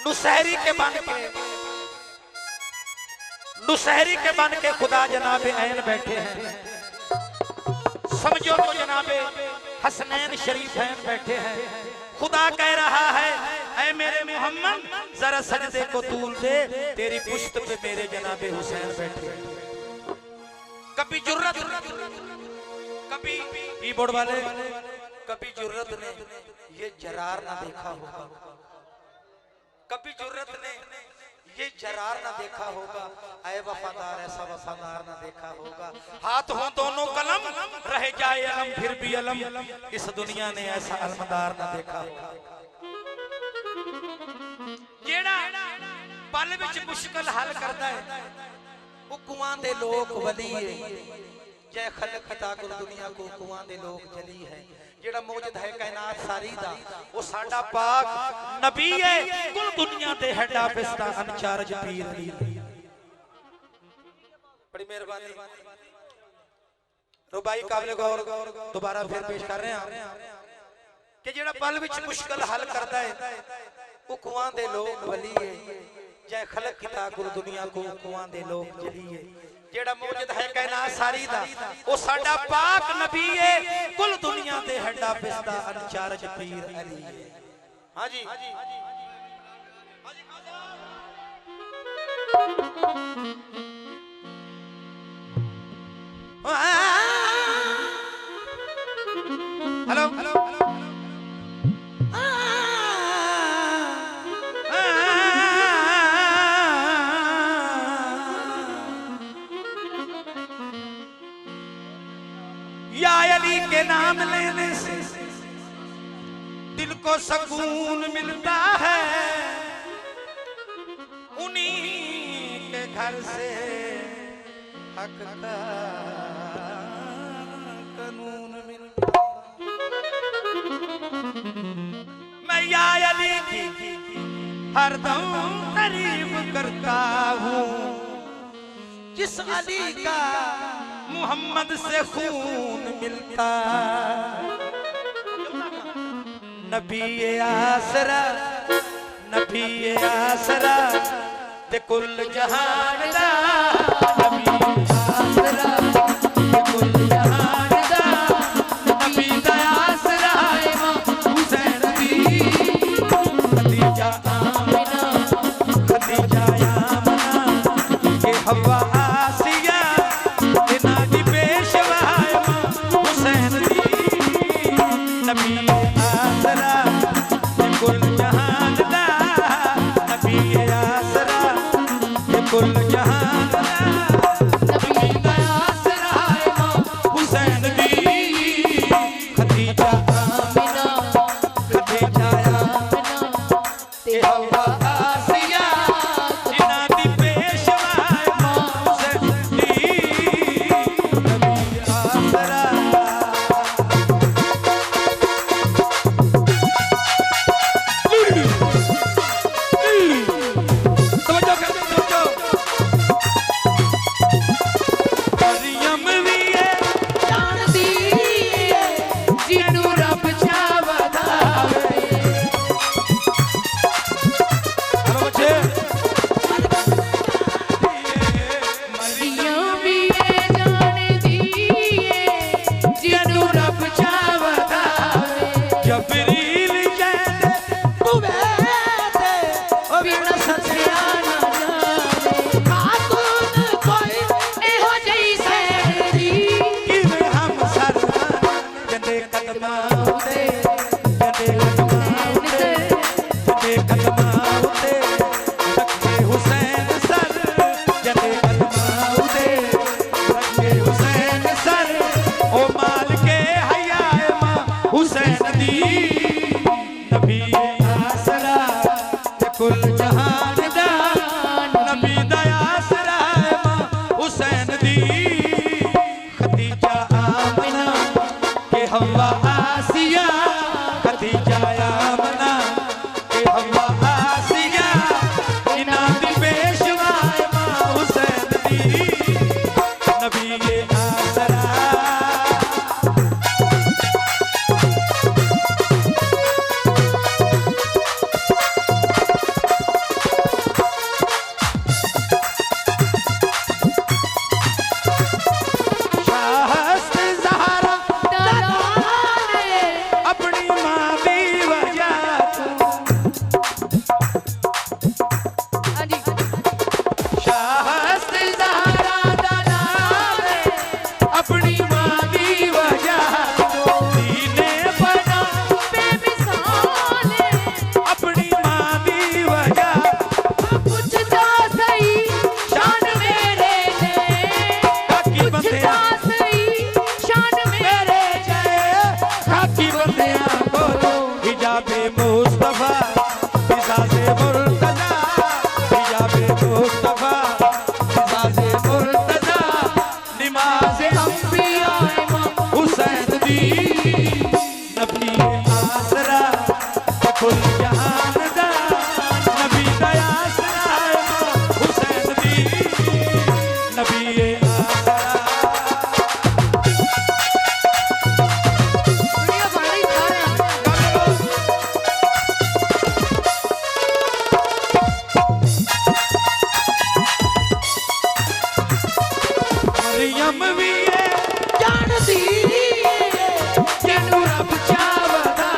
नुसहरी के बन के खुदा जनाबे ऐन बैठे हैं। समझो तो जनाबे हसनैन शरीफैन बैठे हैं। खुदा कह रहा है ऐ मेरे मोहम्मद जरा सजदे को तूल दे, तेरी पुश्त पे मेरे जनाबे हुसैन बैठे हैं। कभी जुर्रत, कभी कीबोर्ड वाले, कभी जुर्रत ने ये जरार ना देखा होगा, कभी जुर्रत ने ये जरार ना देखा होगा, ऐ वफादार ऐसा वफादार ना देखा होगा। हाथ हो दोनों कलम रह जाए अलम फिर भी अलम, इस दुनिया ने ऐसा अलमदार ना देखा होगा। जेड़ा पल विच मुश्किल हल करता है वो कुआं दे लोग वली है। जय खलक खता कुल दुनिया को कुआं दे लोग जली है। जेड़ा मौजूद है कायनात सारी दा वो साडा पाक नबी है। कुल दुनिया दे हेड ऑफिस दा इंचार्ज पीर अली। बड़ी मेहरबानी रुबाई काबिल गौर दोबारा फिर पेश कर रहे हैं कि जेड़ा पल विच मुश्किल हल करता है वो कुआं दे लोग वली है। जय खलक खता कुल दुनिया को कुआं दे लोग जली है। जेड़ा मौजूद है कायनात सारी दा वो साडा पाक नबी है। कुल दुनिया दे हेड ऑफिस दा इंचार्ज पीर अली है। हां जी हेलो हेलो या अली के नाम लेने से दिल को सुकून मिलता है। उन्हीं के घर से हक का कानून मिलता है। मैं या अली की हरदम तारीफ करता हूँ, जिस अली का मोहम्मद से खून मिलता। नबी आसरा, नबी आसरा ते कुल जहान दा। नबी आसरा ते कुल जहान दा। नबी दा आसरा हुसैन दी। खदीजा आमिना, खदीजा आमना के हवा आसिया नादी पेशवा हुसैन दी। नबी आसरा ते कुल जहान दा। नबी आसरा ते कुल जहान दा। नबी दा आसरा हुसैन दी। खदीजा आमिना, खदीजा आमिना ते हवा आसिया नादी पेशवा हुसैन दी। नबी आसरा मुर्तजा हिजाबे मुस्तफा मिजाजे मुर्तजा नमाज अंबिया इमाम हुसैन दी नबी आसरा कुल जहान दा नबी दा आसरा इमाम हुसैन दी नबी मरियम भी है जानती जिन्नू रब चावदा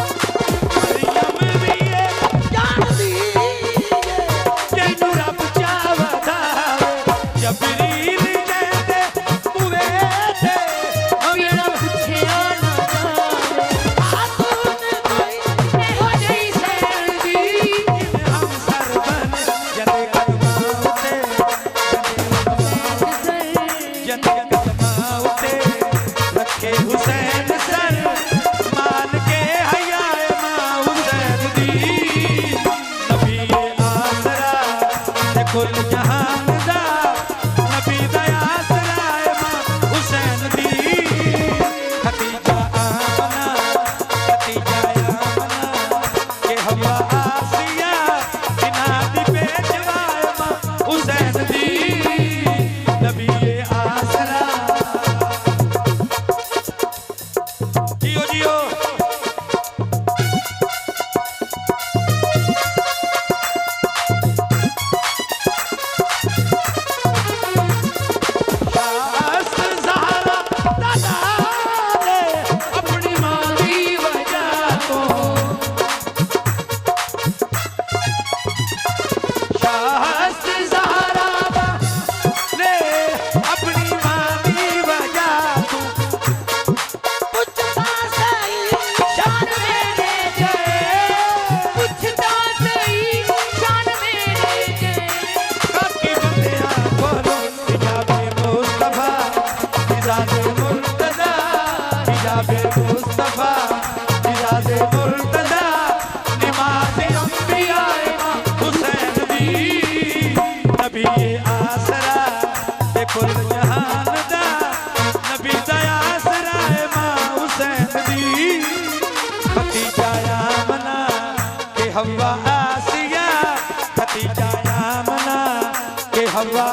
मरियम भी है जानती जिन्नू रब चावदा जबरील कहते पूरे थे मेरा पूछिया ना आतून कोई हो जई सैर दी हम सरबन जने कदमाउते जने कदमाउते रखे हुसैन सर मान के हया मां हुसैन दी नबी आसरा ते कुल जहान दा नबी दा आसरा मां हुसैन दी खतीजा आमना के हवा आसिया इनादी पेशवा मां हुसैन दी नबी आसरा जियो जियो शास्त ज़हरा दादा ने अपनी मां की वजह को शास्त ज़हरा ने अपनी मां की वजह को पूछता सही शान मेरे जय पूछता सही शान मेरे जय काकी बंदिया बोलो हिजाबे मुस्तफा मिजाजे मुर्तजा हिजाबे मुस्तफा मिजाजे मुर्तजा नमाज अंबिया इमाम हुसैन दी नबी आसरा ते कुल जहान दा नबी दा आसरा इमाम हुसैन दी खतीजा आमना के हवा आसिया खतीजा आमना के हवा